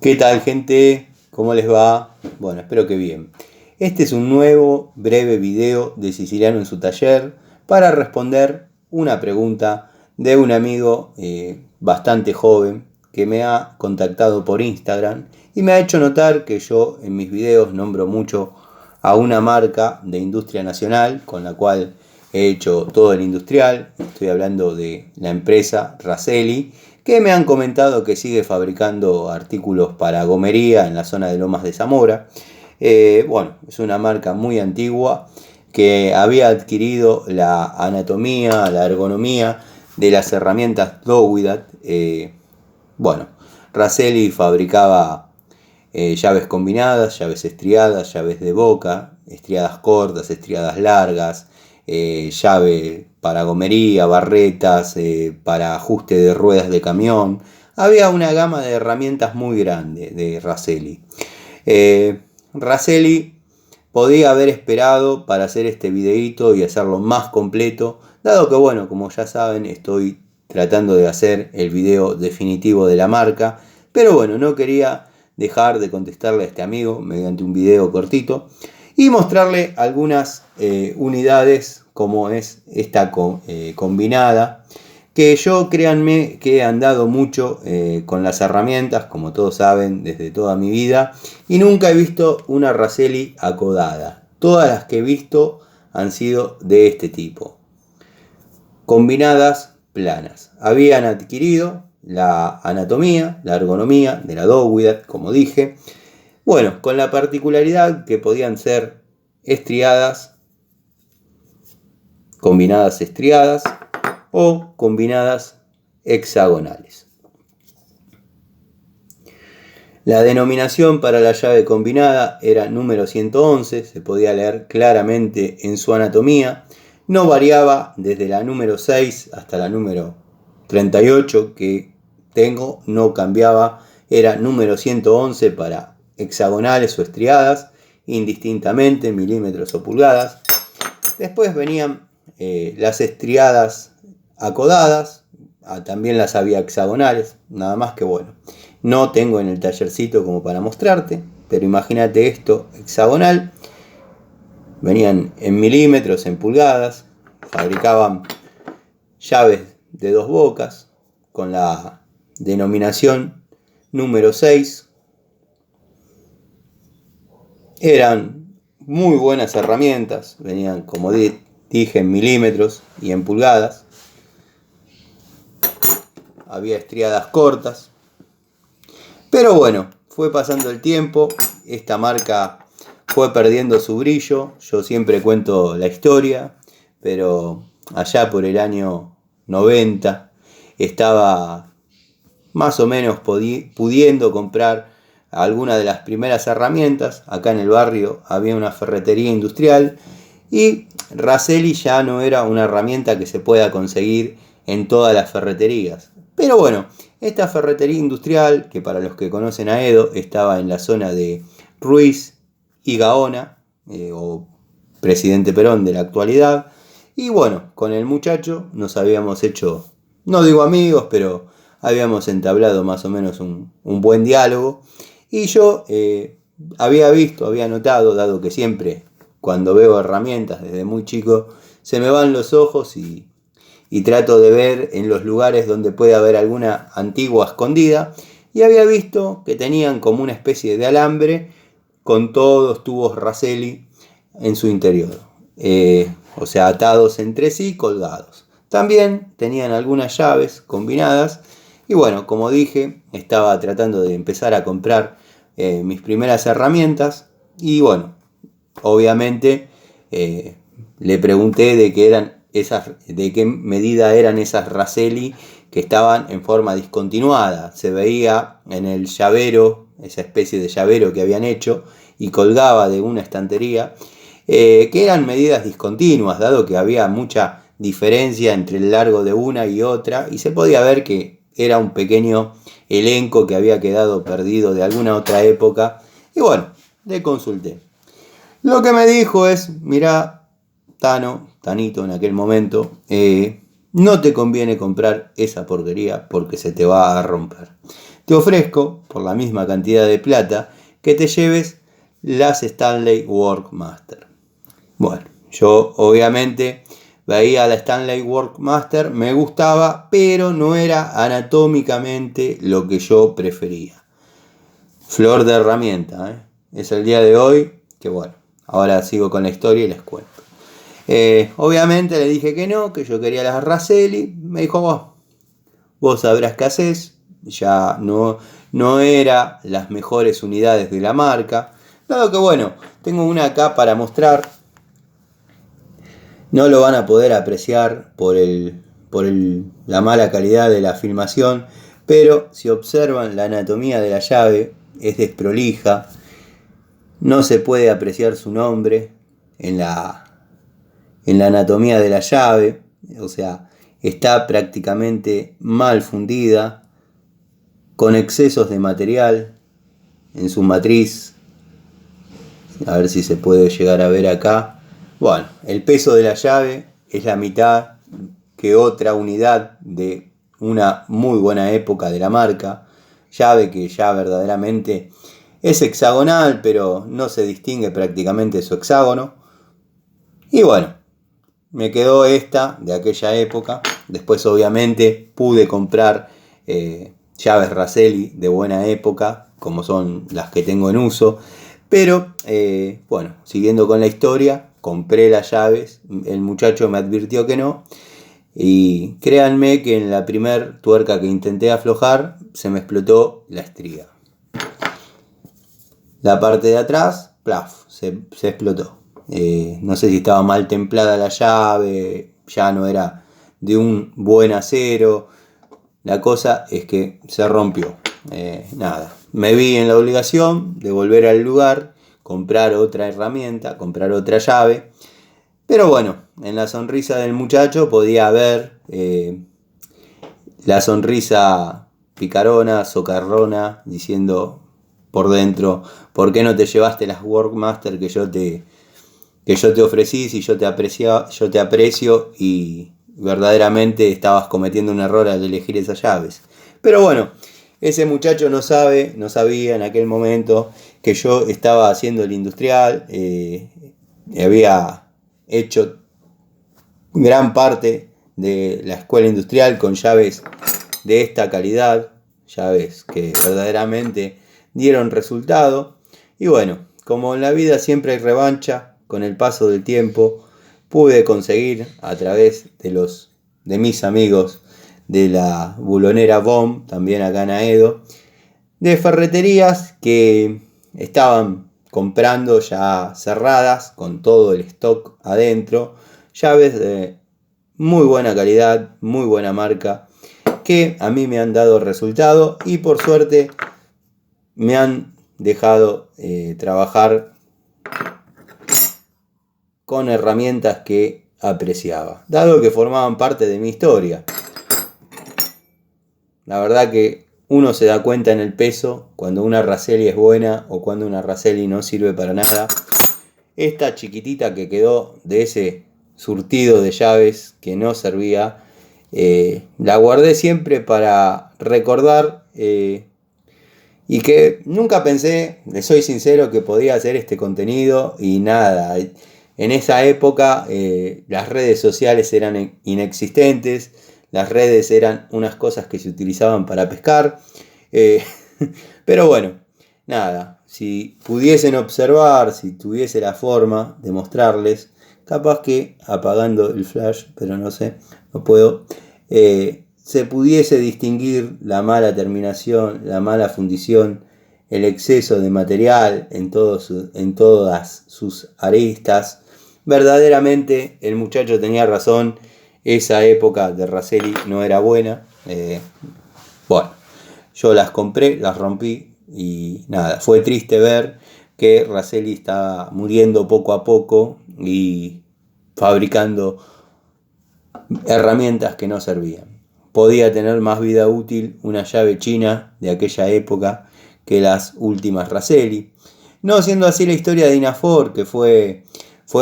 ¿Qué tal, gente? ¿Cómo les va? Bueno, espero que bien. Este es un nuevo breve video de Siciliano en su taller para responder una pregunta de un amigo bastante joven que me ha contactado por Instagram y me ha hecho notar que yo en mis videos nombro mucho a una marca de industria nacional con la cual he hecho todo el industrial. Estoy hablando de la empresa Raselli, que me han comentado que sigue fabricando artículos para gomería en la zona de Lomas de Zamora. Bueno, es una marca muy antigua que había adquirido la anatomía, la ergonomía de las herramientas Dowidat. Bueno, Raselli fabricaba llaves combinadas, llaves estriadas, llaves de boca, estriadas cortas, estriadas largas, llave para gomería, barretas, para ajuste de ruedas de camión. Había una gama de herramientas muy grande de Raselli. Raselli podía haber esperado para hacer este videito y hacerlo más completo, dado que, bueno, como ya saben, estoy tratando de hacer el video definitivo de la marca, pero bueno, no quería dejar de contestarle a este amigo mediante un video cortito y mostrarle algunas unidades como es esta combinada, que yo, créanme, que he andado mucho con las herramientas, como todos saben, desde toda mi vida, y nunca he visto una Raselli acodada. Todas las que he visto han sido de este tipo, combinadas planas. Habían adquirido la anatomía, la ergonomía de la Dowidat, como dije, bueno, con la particularidad que podían ser estriadas, combinadas estriadas o combinadas hexagonales. La denominación para la llave combinada era número 111, se podía leer claramente en su anatomía. No variaba desde la número 6 hasta la número 38 que tengo, no cambiaba, era número 111 para hexagonales o estriadas, indistintamente, milímetros o pulgadas. Después venían las estriadas acodadas, también las había hexagonales, nada más que bueno. No tengo en el tallercito como para mostrarte, pero imagínate esto hexagonal. Venían en milímetros, en pulgadas, fabricaban llaves de 2 bocas con la denominación número 6. Eran muy buenas herramientas, venían, como dije, en milímetros y en pulgadas. Había estriadas cortas. Pero bueno, fue pasando el tiempo, esta marca fue perdiendo su brillo. Yo siempre cuento la historia, pero allá por el año 90 estaba más o menos pudiendo comprar algunas de las primeras herramientas. Acá en el barrio había una ferretería industrial y Raselli ya no era una herramienta que se pueda conseguir en todas las ferreterías. Pero bueno, esta ferretería industrial, que para los que conocen a Edo, estaba en la zona de Ruiz y Gaona, o Presidente Perón de la actualidad. Y bueno, con el muchacho nos habíamos hecho, no digo amigos, pero habíamos entablado más o menos un buen diálogo. Y yo había notado, dado que siempre cuando veo herramientas desde muy chico, se me van los ojos y trato de ver en los lugares donde puede haber alguna antigua escondida, y había visto que tenían como una especie de alambre con todos tubos Raselli en su interior, o sea, atados entre sí, colgados. También tenían algunas llaves combinadas y bueno, como dije, estaba tratando de empezar a comprar mis primeras herramientas y bueno, obviamente le pregunté de qué medida eran esas Raselli que estaban en forma discontinuada. Se veía en el llavero, esa especie de llavero que habían hecho y colgaba de una estantería, que eran medidas discontinuas, dado que había mucha diferencia entre el largo de una y otra, y se podía ver que era un pequeño elenco que había quedado perdido de alguna otra época. Y bueno, le consulté. Lo que me dijo es: mirá, Tanito en aquel momento, no te conviene comprar esa porquería porque se te va a romper. te ofrezco, por la misma cantidad de plata, que te lleves las Stanley Workmaster. Bueno, yo obviamente veía la Stanley Workmaster, me gustaba, pero no era anatómicamente lo que yo prefería. Flor de herramienta, ¿eh? Es el día de hoy que bueno, ahora sigo con la historia y les cuento. Obviamente le dije que no, que yo quería las Raselli. Me dijo, vos sabrás qué haces. Ya no era las mejores unidades de la marca. Dado que bueno, tengo una acá para mostrar. No lo van a poder apreciar por la mala calidad de la filmación, pero si observan la anatomía de la llave, es desprolija, no se puede apreciar su nombre en la anatomía de la llave, o sea, está prácticamente mal fundida, con excesos de material en su matriz. A ver si se puede llegar a ver acá. Bueno, el peso de la llave es la mitad que otra unidad de una muy buena época de la marca. Llave que ya verdaderamente es hexagonal, pero no se distingue prácticamente su hexágono. Y bueno, me quedó esta de aquella época. Después obviamente pude comprar llaves Raselli de buena época, como son las que tengo en uso. Pero bueno, siguiendo con la historia, compré las llaves, el muchacho me advirtió que no, y créanme que en la primer tuerca que intenté aflojar se me explotó la estría. La parte de atrás, plaf, se explotó. No sé si estaba mal templada la llave, ya no era de un buen acero. La cosa es que se rompió. Nada, me vi en la obligación de volver al lugar, comprar otra herramienta, comprar otra llave. Pero bueno, en la sonrisa del muchacho podía ver la sonrisa picarona, socarrona, diciendo por dentro, ¿por qué no te llevaste las Workmaster que yo te ofrecí si yo te aprecio y verdaderamente estabas cometiendo un error al elegir esas llaves? Pero bueno, ese muchacho no sabía en aquel momento que yo estaba haciendo el industrial, había hecho gran parte de la escuela industrial con llaves de esta calidad, llaves que verdaderamente dieron resultado. Y bueno, como en la vida siempre hay revancha, con el paso del tiempo pude conseguir a través de mis amigos de la bulonera BOM, también acá en Aedo, de ferreterías que estaban comprando ya cerradas con todo el stock adentro, llaves de muy buena calidad, muy buena marca, que a mí me han dado resultado y por suerte me han dejado trabajar con herramientas que apreciaba, dado que formaban parte de mi historia. La verdad que uno se da cuenta en el peso cuando una Raselli es buena o cuando una Raselli no sirve para nada. Esta chiquitita que quedó de ese surtido de llaves que no servía, la guardé siempre para recordar y que nunca pensé, les soy sincero, que podía hacer este contenido y nada. En esa época las redes sociales eran inexistentes, las redes eran unas cosas que se utilizaban para pescar, pero bueno, nada, si pudiesen observar, si tuviese la forma de mostrarles, capaz que apagando el flash, pero no sé, no puedo, se pudiese distinguir la mala terminación, la mala fundición, el exceso de material en todas sus aristas. Verdaderamente el muchacho tenía razón, esa época de Raselli no era buena. Bueno, yo las compré, las rompí y nada, fue triste ver que Raselli estaba muriendo poco a poco y fabricando herramientas que no servían. Podía tener más vida útil una llave china de aquella época que las últimas Raselli. No siendo así la historia de Inafor, que fue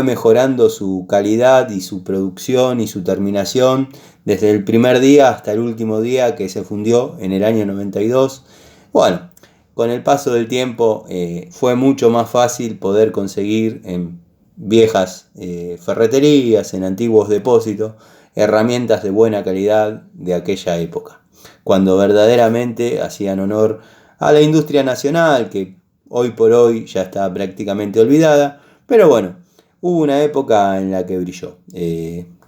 mejorando su calidad y su producción y su terminación desde el primer día hasta el último día que se fundió en el año 92. Bueno, con el paso del tiempo fue mucho más fácil poder conseguir en viejas ferreterías, en antiguos depósitos, herramientas de buena calidad de aquella época, cuando verdaderamente hacían honor a la industria nacional, que hoy por hoy ya está prácticamente olvidada, pero bueno, hubo una época en la que brilló.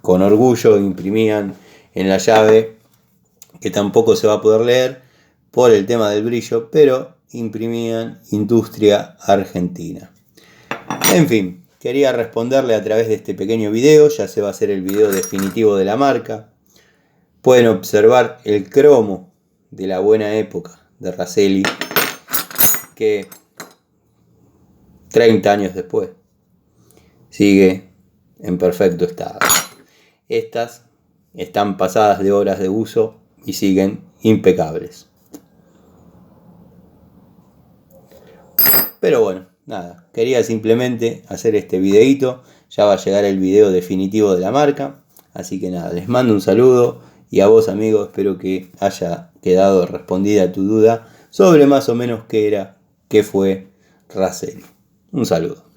Con orgullo imprimían en la llave, que tampoco se va a poder leer por el tema del brillo, pero imprimían Industria Argentina. En fin, quería responderle a través de este pequeño video, ya se va a hacer el video definitivo de la marca. Pueden observar el cromo de la buena época de Raselli, que 30 años después sigue en perfecto estado. Estas están pasadas de horas de uso y siguen impecables. Pero bueno, nada, quería simplemente hacer este videito. Ya va a llegar el video definitivo de la marca. Así que nada, les mando un saludo. Y a vos, amigo, espero que haya quedado respondida tu duda sobre más o menos qué fue Raselli. Un saludo.